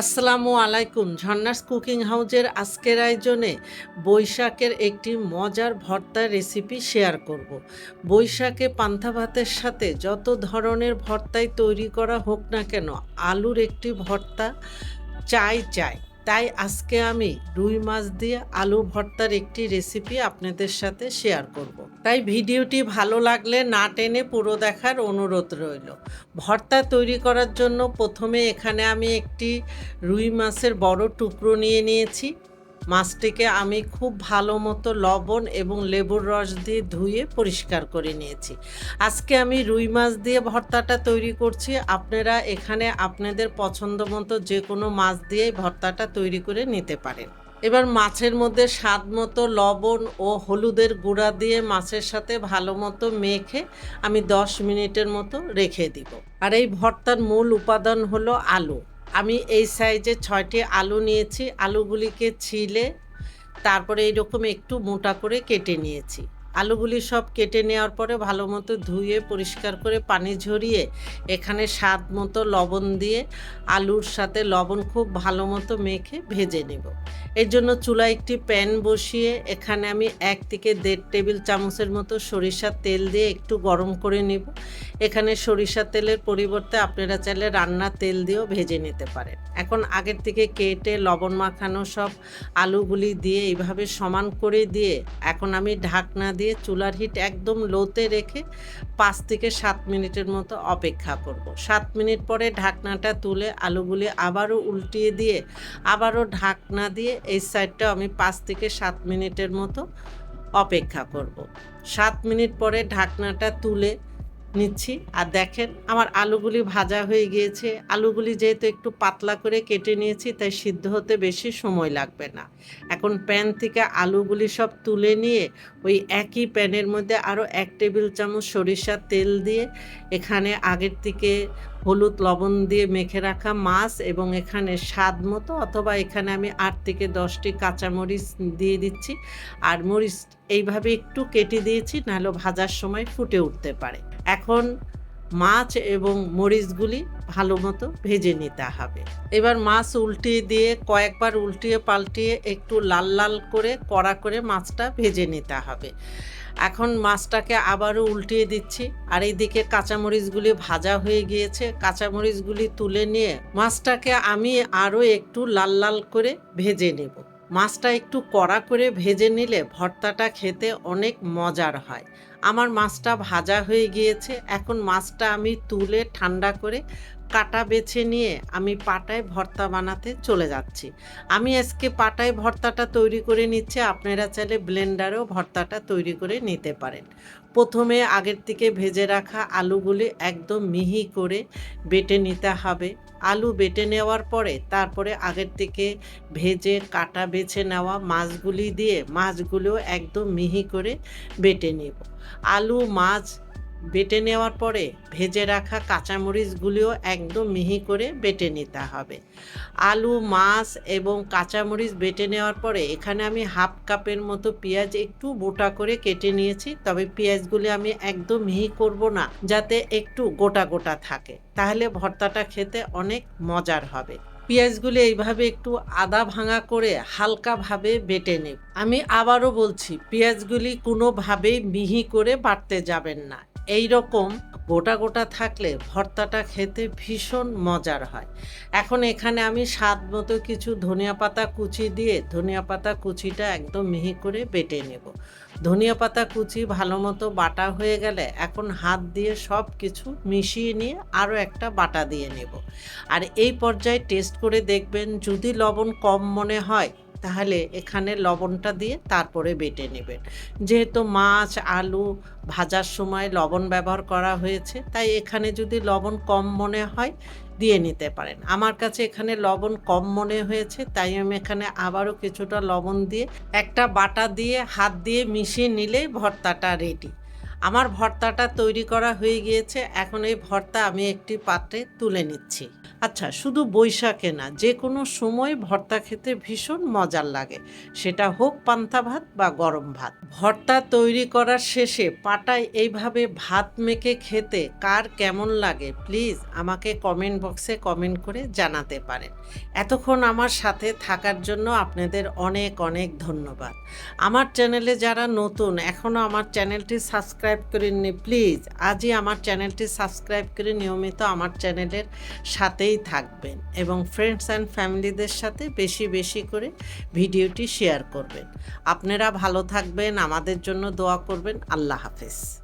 আসসালামু আলাইকুম। ঝর্ণাস কুকিং হাউজের আজকের আয়োজনে বৈশাখের একটি মজার ভর্তার রেসিপি শেয়ার করব। বৈশাখে পান্তা ভাতের সাথে যত ধরনের ভর্তাই তৈরি করা হোক না কেন, আলুর একটি ভর্তা চাই। তাই আজকে আমি রুই মাছ দিয়ে আলু ভর্তার একটি রেসিপি আপনাদের সাথে শেয়ার করব। তাই ভিডিওটি ভালো লাগলে না টেনে পুরো দেখার অনুরোধ রইল। ভর্তা তৈরি করার জন্য প্রথমে এখানে আমি একটি রুই মাছের বড় টুকরো নিয়ে নিয়েছি। মাছটিকে আমি খুব ভালো মতো লবণ এবং লেবুর রস দিয়ে ধুয়ে পরিষ্কার করে নিয়েছি। আজকে আমি রুই মাছ দিয়ে ভর্তাটা তৈরি করছি। আপনারা এখানে আপনাদের পছন্দ মতো যে কোনো মাছ দিয়েই ভর্তাটা তৈরি করে নিতে পারেন। এবার মাছের মধ্যে স্বাদ মতো লবণ ও হলুদের গুঁড়া দিয়ে মাছের সাথে ভালো মতো মেখে আমি 10 মিনিটের মতো রেখে দিব। আর এই ভর্তার মূল উপাদান হলো আলু। আমি এই সাইজে 6টি আলু নিয়েছি। আলুগুলিকে ছিলে তারপরে এইরকম একটু মোটা করে কেটে নিয়েছি। আলুগুলি সব কেটে নেওয়ার পরে ভালো মতো ধুয়ে পরিষ্কার করে পানি ঝরিয়ে এখানে স্বাদ মতো লবণ দিয়ে আলুর সাথে লবণ খুব ভালো মতো মেখে ভেজে নেব। এর জন্য চুলায় একটি প্যান বসিয়ে এখানে আমি 1 থেকে 1.5 টেবিল চামচের মতো সরিষার তেল দিয়ে একটু গরম করে নেব। এখানে সরিষার তেলের পরিবর্তে আপনারা চাইলে রান্নার তেল দিয়েও ভেজে নিতে পারেন। এখন আগের থেকে কেটে লবণ মাখানো সব আলুগুলি দিয়ে এইভাবে সমান করে দিয়ে এখন আমি ঢাকনা দিয়ে চুলার হিট একদম লোতে রেখে 5 থেকে 7 মিনিটের মতো অপেক্ষা করব। 7 মিনিট পরে ঢাকনাটা তুলে আলুগুলি আবারও উল্টিয়ে দিয়ে আবারও ঢাকনা দিয়ে এই সাইডটাও আমি 5 থেকে 7 মিনিটের মতো অপেক্ষা করব। 7 মিনিট পরে ঢাকনাটা তুলে নিচ্ছি। আর দেখেন আমার আলুগুলি ভাজা হয়ে গিয়েছে। আলুগুলি যেহেতু একটু পাতলা করে কেটে নিয়েছি তাই সিদ্ধ হতে বেশি সময় লাগবে না। এখন প্যান থেকে আলুগুলি সব তুলে নিয়ে ওই একই প্যানের মধ্যে আরও 1 টেবিল চামচ সরিষার তেল দিয়ে এখানে আগের থেকে হলুদ লবণ দিয়ে মেখে রাখা মাছ এবং এখানে স্বাদ মতো অথবা এখানে আমি 8 থেকে 10টি কাঁচামরিচ দিয়ে দিচ্ছি। আর মরিচ এইভাবে একটু কেটে দিয়েছি, নাহলে ভাজার সময় ফুটে উঠতে পারে। এখন মাছ এবং মরিচগুলি ভালো মতো ভেজে নিতে হবে। এবার মাছ উল্টিয়ে দিয়ে কয়েকবার উল্টিয়ে পাল্টিয়ে একটু লাল লাল করে কড়া করে মাছটা ভেজে নিতে হবে। এখন মাছটাকে আবারও উল্টিয়ে দিচ্ছি। আর এইদিকে কাঁচামরিচগুলি ভাজা হয়ে গিয়েছে। কাঁচামরিচগুলি তুলে নিয়ে মাছটাকে আমি আরও একটু লাল লাল করে ভেজে নেব। মাছটা একটু কড়া করে ভেজে নিলে ভর্তাটা খেতে অনেক মজার হয়। আমার মাছটা ভাজা হয়ে গিয়েছে। এখন মাছটা আমি তুলে ঠান্ডা করে কাটা বেছে নিয়ে আমি পাটায় ভর্তা বানাতে চলে যাচ্ছি। আমি আজকে পাটায় ভর্তাটা তৈরি করে নিচ্ছি। আপনারা চাইলে ব্লেন্ডারেও ভর্তাটা তৈরি করে নিতে পারেন। প্রথমে আগের থেকে ভেজে রাখা আলুগুলি একদম মিহি করে বেটে নিতে হবে। আলু বেটে নেওয়ার পরে তারপরে আগের থেকে ভেজে কাটা বেছে নেওয়া মাছগুলি দিয়ে মাছগুলোও একদম মিহি করে বেটে নেব। আলু মাছ বেটে নেওয়ার পরে ভেজে রাখা কাঁচামরিচগুলিও একদম মিহি করে বেটে নিতে হবে। আলু মাছ এবং কাঁচামরিচ বেটে নেওয়ার পরে এখানে আমি 1/2 কাপের মতো পেঁয়াজ একটু মোটা করে কেটে নিয়েছি। তবে পেঁয়াজগুলি আমি একদম মিহি করব না, যাতে একটু গোটা গোটা থাকে, তাহলে ভর্তাটা খেতে অনেক মজার হবে। পেঁয়াজগুলি এইভাবে একটু আদা ভাঙা করে হালকাভাবে বেটে নেব। আমি আবারও বলছি, পেঁয়াজগুলি কোনোভাবেই মিহি করে বাটতে যাবেন না। এই রকম গোটা গোটা থাকলে ভর্তাটা খেতে ভীষণ মজার হয়। এখন এখানে আমি স্বাদ মতো কিছু ধনিয়া পাতা কুচি দিয়ে ধনিয়া পাতা কুচিটা একদম মিহি করে বেটে নেব। ধনিয়া পাতা কুচি ভালো মতো বাটা হয়ে গেলে এখন হাত দিয়ে সব কিছু মিশিয়ে নিয়ে আরও একটা বাটা দিয়ে নেব। আর এই পর্যায়ে টেস্ট করে দেখবেন, যদি লবণ কম মনে হয় তাহলে এখানে লবণটা দিয়ে তারপরে বেটে নেবেন। যেহেতু মাছ আলু ভাজার সময় লবণ ব্যবহার করা হয়েছে, তাই এখানে যদি লবণ কম মনে হয় দিয়ে নিতে পারেন। আমার কাছে এখানে লবণ কম মনে হয়েছে, তাই আমি এখানে আবারও কিছুটা লবণ দিয়ে একটা বাটা দিয়ে হাত দিয়ে মিশিয়ে নিলেই ভর্তাটা রেডি। আমার ভর্তাটা তৈরি করা হয়ে গিয়েছে। এখন এই ভর্তা আমি একটি পাত্রে তুলে নিচ্ছি। আচ্ছা, শুধু বৈশাখে না, যেকোনো সময় ভর্তা খেতে ভীষণ মজার লাগে। সেটা হোক পান্তা ভাত বা গরম ভাত। ভর্তা তৈরি করার শেষে পাটায় এইভাবে ভাত মেখে খেতে কার কেমন লাগে প্লিজ আমাকে কমেন্ট বক্সে কমেন্ট করে জানাতে পারেন। এতক্ষণ আমার সাথে থাকার জন্য আপনাদের অনেক অনেক ধন্যবাদ। আমার চ্যানেলে যারা নতুন এখনও আমার চ্যানেলটি সাবস্ক্রাইব করেননি প্লিজ আজই আমার চ্যানেলটি সাবস্ক্রাইব করে নিয়মিত আমার চ্যানেলের সাথেই থাকবেন এবং ফ্রেন্ডস অ্যান্ড ফ্যামিলিদের সাথে বেশি বেশি করে ভিডিওটি শেয়ার করবেন। আপনারা ভালো থাকবেন, আমাদের জন্য দোয়া করবেন। আল্লাহ হাফেজ।